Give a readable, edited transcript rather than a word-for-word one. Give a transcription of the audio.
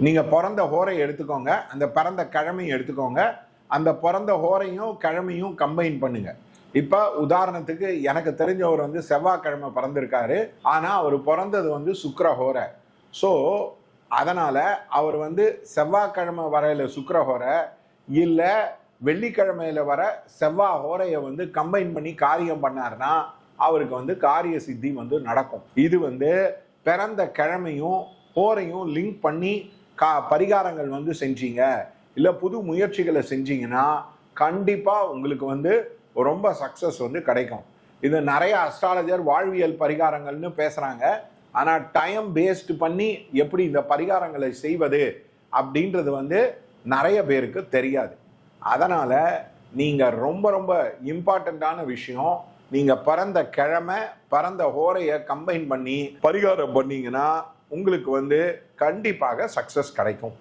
நீங்க பிறந்த ஹோரையை எடுத்துக்கோங்க, அந்த பிறந்த கிழமையும் எடுத்துக்கோங்க, அந்த பிறந்த ஹோரையும் கிழமையும் கம்பைன் பண்ணுங்க. இப்ப உதாரணத்துக்கு எனக்கு தெரிஞ்சவர் செவ்வாய்க்கிழமை பிறந்திருக்காரு. ஆனா அவர் பிறந்தது சுக்கிர ஹோரை. ஸோ அதனால அவர் செவ்வாய்க்கிழமை வரையில சுக்கிர ஹோரை இல்ல வெள்ளிக்கிழமையில வர செவ்வாய் ஹோரையை கம்பைன் பண்ணி காரியம் பண்ணாருன்னா அவருக்கு காரிய சித்தி நடக்கும். இது பிறந்த கிழமையும் ஹோரையும் லிங்க் பண்ணி பரிகாரங்கள் செஞ்சீங்க, இல்ல புது முயற்சிகளை செஞ்சீங்கன்னா கண்டிப்பா உங்களுக்கு ரொம்ப சக்சஸ் கிடைக்கும். இது நிறைய அஸ்ட்ராலஜர் வாழ்வியல் பரிகாரங்கள்னு பேசுறாங்க. ஆனா டைம் பேஸ்ட் பண்ணி எப்படி இந்த பரிகாரங்களை செய்வது அப்படின்றது நிறைய பேருக்கு தெரியாது. அதனால நீங்க ரொம்ப ரொம்ப இம்பார்ட்டன்டான விஷயம், நீங்க பிறந்த கிழமை பிறந்த ஹோரைய கம்பைன் பண்ணி பரிகாரம் பண்ணீங்கன்னா உங்களுக்கு கண்டிப்பாக சக்சஸ் கிடைக்கும்.